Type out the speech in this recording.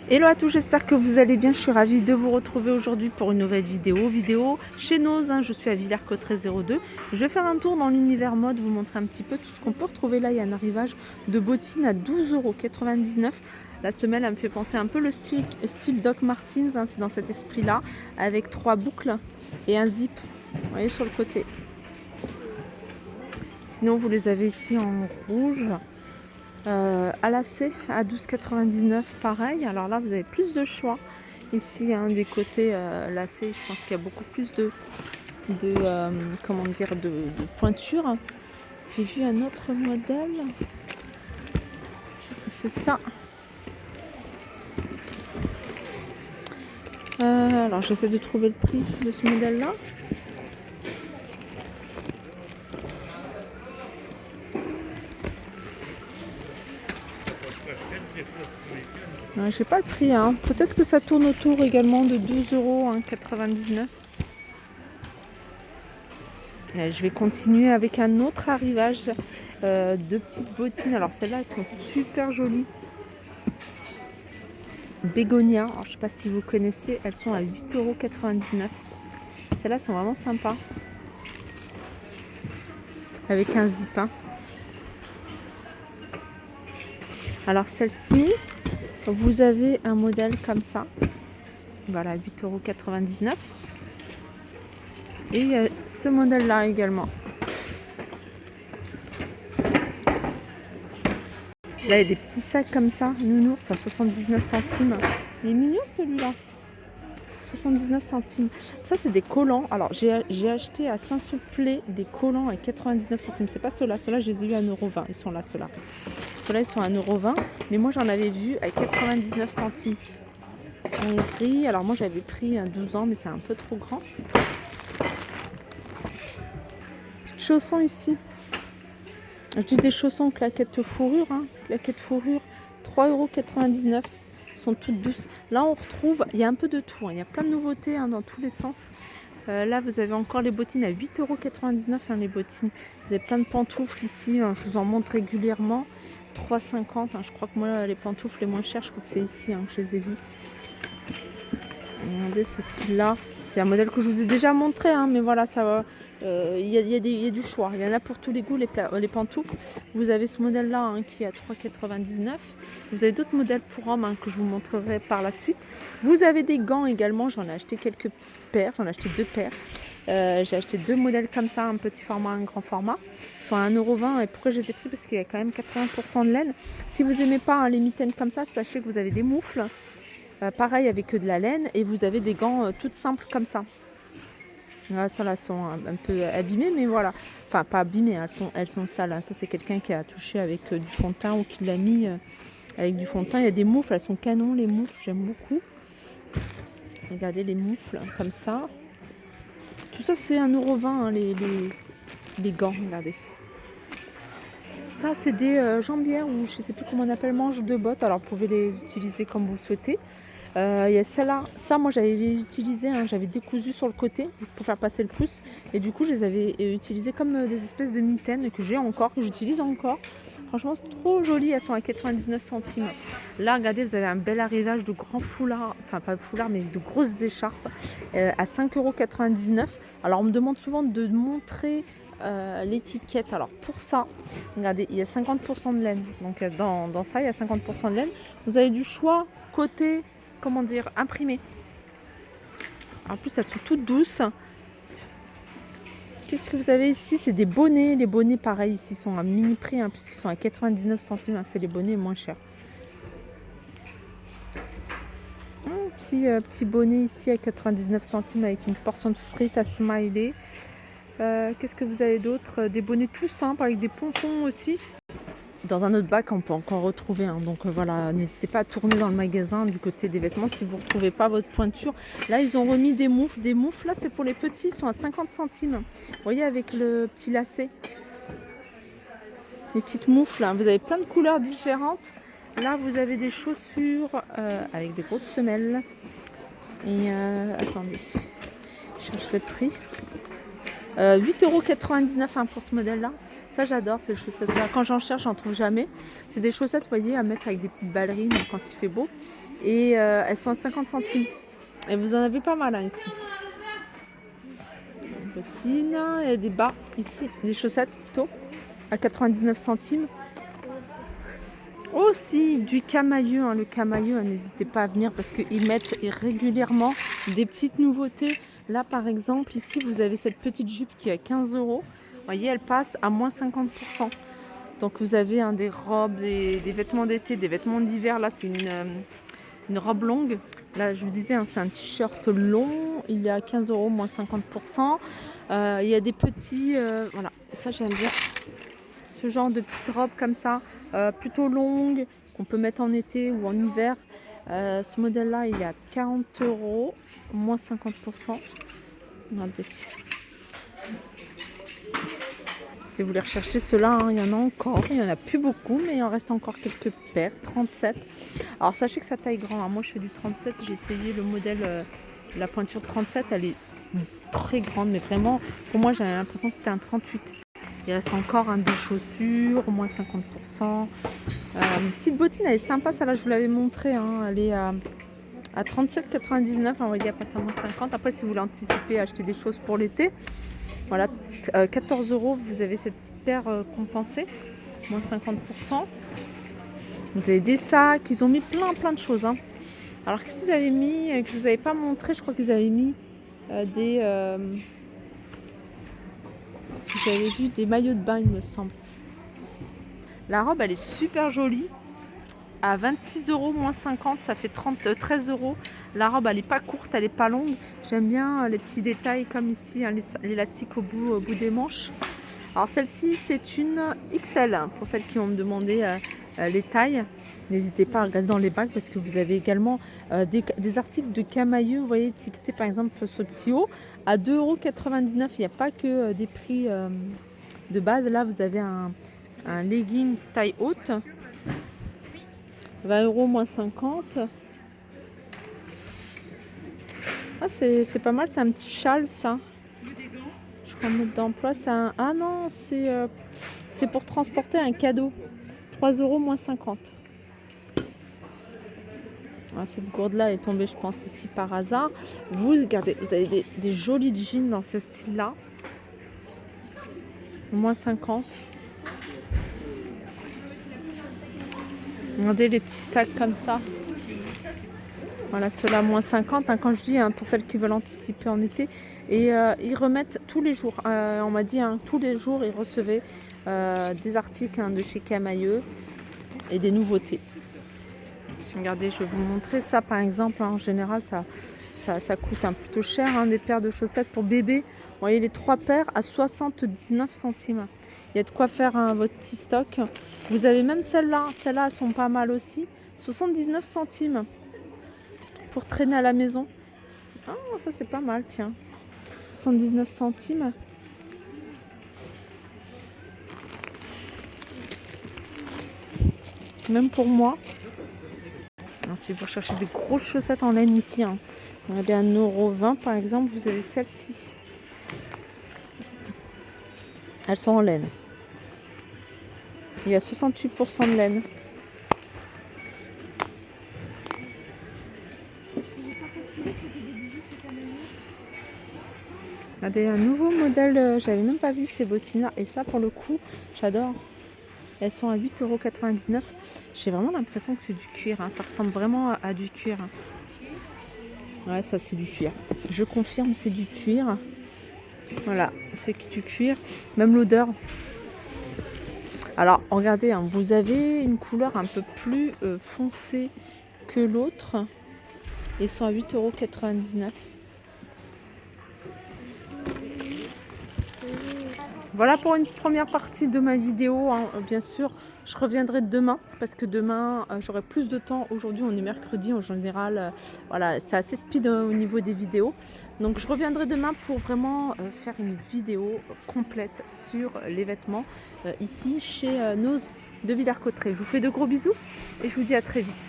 Hello à tous, j'espère que vous allez bien. Je suis ravie de vous retrouver aujourd'hui pour une nouvelle vidéo chez Noz. Je suis à Villers-Cotterêts 02. Je vais faire un tour dans l'univers mode, vous montrer un petit peu tout ce qu'on peut retrouver là. Il y a un arrivage de bottines à 12,99 €. La semelle, elle me fait penser un peu le style Doc Martens, c'est dans cet esprit-là, avec 3 boucles et un zip, vous voyez, sur le côté. Sinon, vous les avez ici en rouge. À lacet à 12,99 € pareil. Alors là vous avez plus de choix ici des côtés lacets. Je pense qu'il y a beaucoup plus de comment dire de pointure. J'ai vu un autre modèle, c'est ça. Alors j'essaie de trouver le prix de ce modèle là. J'ai pas le prix, peut-être que ça tourne autour également de 12,99 €. Je vais continuer avec un autre arrivage de petites bottines. Alors celles-là, elles sont super jolies. Bégonia, alors, je sais pas si vous connaissez, elles sont à 8,99 €. Celles-là sont vraiment sympas. Avec un zip. Alors celle-ci, vous avez un modèle comme ça. Voilà, 8,99 €. Et il y a ce modèle-là également. Là, il y a des petits sacs comme ça, nounours à 79 centimes. Il est mignon celui-là. 79 centimes. Ça, c'est des collants. Alors, j'ai acheté à Saint-Soufflé des collants à 99 centimes. C'est pas ceux-là. Ceux-là, je les ai eu à 1,20 €. Ils sont là, ceux-là. Ceux-là, ils sont à 1,20 €. Mais moi, j'en avais vu à 99 centimes. En gris. Alors, moi, j'avais pris un 12 ans, mais c'est un peu trop grand. Chaussons ici. Je dis des chaussons claquettes fourrure. Claquettes fourrure, 3,99 €. Sont toutes douces. Là, on retrouve, il y a un peu de tout. Il y a plein de nouveautés dans tous les sens. Là, vous avez encore les bottines à 8,99 €. Les bottines. Vous avez plein de pantoufles ici. Je vous en montre régulièrement. 3,50 €. Je crois que moi, les pantoufles les moins chères, je crois que c'est ici que je les ai vues. Regardez ce style-là. C'est un modèle que je vous ai déjà montré, mais voilà, ça va. Il y a du choix. Il y en a pour tous les goûts, les pantoufles. Vous avez ce modèle-là qui est à 3,99 €. Vous avez d'autres modèles pour hommes que je vous montrerai par la suite. Vous avez des gants également. J'en ai acheté quelques paires. J'en ai acheté 2 paires. J'ai acheté 2 modèles comme ça, un petit format, un grand format. Ils sont à 1,20 €. Et pourquoi je les ai pris? Parce qu'il y a quand même 80% de laine. Si vous n'aimez pas les mitaines comme ça, sachez que vous avez des moufles. Pareil avec de la laine. Et vous avez des gants toutes simples comme ça. Là, ça, là, sont un peu abîmées, mais voilà. Enfin, pas abîmées, elles sont sales. Ça, c'est quelqu'un qui a touché avec du fond de teint ou qui l'a mis avec du fond de teint. Il y a des moufles, elles sont canon, les moufles, j'aime beaucoup. Regardez les moufles, comme ça. Tout ça, c'est 1,20 € les gants, regardez. Ça, c'est des jambières, ou je ne sais plus comment on appelle, manches de bottes. Alors, vous pouvez les utiliser comme vous le souhaitez. Il y a celle-là, ça moi j'avais utilisé, j'avais décousu sur le côté pour faire passer le pouce, et du coup je les avais utilisées comme des espèces de mitaines que j'ai encore, que j'utilise encore. Franchement c'est trop joli, elles sont à 99 centimes. Là regardez, vous avez un bel arrivage de grands foulards, enfin pas de foulards mais de grosses écharpes à 5,99 €. Alors on me demande souvent de montrer l'étiquette. Alors pour ça, regardez, il y a 50% de laine, donc dans ça il y a 50% de laine. Vous avez du choix côté, comment dire, imprimé. En plus, elles sont toutes douces. Qu'est-ce que vous avez ici? C'est des bonnets. Les bonnets, pareil, ici sont à mini prix, puisqu'ils sont à 99 centimes. C'est les bonnets moins chers. Un petit bonnet ici à 99 centimes avec une portion de frites à smiley. Qu'est-ce que vous avez d'autre? Des bonnets tout simples avec des pompons aussi. Dans un autre bac, on peut encore retrouver. Donc voilà, n'hésitez pas à tourner dans le magasin du côté des vêtements si vous ne retrouvez pas votre pointure. Là, ils ont remis des moufles. Des moufles, là, c'est pour les petits, ils sont à 50 centimes. Vous voyez, avec le petit lacet. Les petites moufles, vous avez plein de couleurs différentes. Là, vous avez des chaussures avec des grosses semelles. Et attendez, je cherche le prix. 8,99 € pour ce modèle-là. Ça, j'adore ces chaussettes. Quand j'en cherche, j'en trouve jamais. C'est des chaussettes, vous voyez, à mettre avec des petites ballerines quand il fait beau. Et elles sont à 50 centimes. Et vous en avez pas mal hein, ici. Des bottines, il y a des bas ici, des chaussettes plutôt, à 99 centimes. Aussi du camailleux, hein. Le camailleux, n'hésitez pas à venir parce qu'ils mettent régulièrement des petites nouveautés. Là par exemple, ici vous avez cette petite jupe qui est à 15 €. Vous voyez, elle passe à moins 50%. Donc vous avez hein, des robes, des vêtements d'été, des vêtements d'hiver. Là c'est une robe longue. Là je vous disais, hein, c'est un t-shirt long. Il est à 15 €, moins 50%. Il y a des petits, voilà, ça j'aime bien. Ce genre de petites robes comme ça, plutôt longues, qu'on peut mettre en été ou en hiver. Ce modèle-là, il est à 40 €, moins 50%. Regardez. Si vous voulez rechercher ceux-là, hein, il y en a encore. Il n'y en a plus beaucoup, mais il en reste encore quelques paires. 37. Alors sachez que ça taille grand. Alors, moi, je fais du 37. J'ai essayé le modèle, la pointure 37. Elle est très grande, mais vraiment, pour moi, j'avais l'impression que c'était un 38. Il reste encore des chaussures, au moins 50%. Une petite bottine, elle est sympa, ça là je vous l'avais montré. Hein, elle est à 37,99 €. On va dire, elle passe à moins 50. Après, si vous voulez anticiper, acheter des choses pour l'été, voilà, 14 €, vous avez cette petite paire compensée, moins 50%. Vous avez des sacs, ils ont mis plein de choses. Hein. Alors, qu'est-ce qu'ils avaient mis que je vous avais pas montré? Je crois qu'ils avaient mis j'avais vu des maillots de bain, il me semble. La robe, elle est super jolie. À 26 €, moins 50, ça fait 13 €. La robe, elle n'est pas courte, elle n'est pas longue. J'aime bien les petits détails comme ici, hein, l'élastique au bout des manches. Alors celle-ci, c'est une XL, hein, pour celles qui vont me demander les tailles. N'hésitez pas à regarder dans les bacs parce que vous avez également des articles de camailleux. Vous voyez, étiqueté par exemple ce petit haut à 2,99 €. Il n'y a pas que des prix de base. Là, vous avez un legging taille haute. 20 €, moins 50. Ah, c'est pas mal, c'est un petit châle ça. Je crois mode d'emploi, c'est un... Ah non, c'est pour transporter un cadeau. 3 €, moins 50. Ah, cette gourde-là est tombée, je pense, ici par hasard. Vous regardez, vous avez des jolis jeans dans ce style-là. Moins 50. Regardez les petits sacs comme ça. Voilà, ceux-là, moins 50. Hein, quand je dis, hein, pour celles qui veulent anticiper en été. Et ils remettent tous les jours. On m'a dit, hein, tous les jours, ils recevaient des articles de chez Camailleux et des nouveautés. Regardez, je vais vous montrer ça par exemple. Hein, en général, ça coûte plutôt cher. Hein, des paires de chaussettes pour bébé. Vous voyez, les 3 paires à 79 centimes. Il y a de quoi faire votre petit stock. Vous avez même celles-là. Celles-là, elles sont pas mal aussi. 79 centimes pour traîner à la maison. Ah, ça c'est pas mal, tiens. 79 centimes. Même pour moi. Alors, si vous recherchez des grosses chaussettes en laine ici, hein, regardez à 1,20 € par exemple, vous avez celle-ci. Elles sont en laine. Il y a 68% de laine. Regardez, un nouveau modèle, j'avais même pas vu ces bottines-là. Et ça, pour le coup, j'adore. Elles sont à 8,99 €. J'ai vraiment l'impression que c'est du cuir. Hein. Ça ressemble vraiment à du cuir. Hein. Ouais, ça c'est du cuir. Je confirme, c'est du cuir. Voilà, c'est du cuir. Même l'odeur. Alors, regardez, hein, vous avez une couleur un peu plus foncée que l'autre. Ils sont à 8,99 €. Voilà pour une première partie de ma vidéo. Hein. Bien sûr, je reviendrai demain parce que demain, j'aurai plus de temps. Aujourd'hui, on est mercredi. En général, voilà, c'est assez speed au niveau des vidéos. Donc, je reviendrai demain pour vraiment faire une vidéo complète sur les vêtements ici chez Nose de Villers-Cotterêts. Je vous fais de gros bisous et je vous dis à très vite.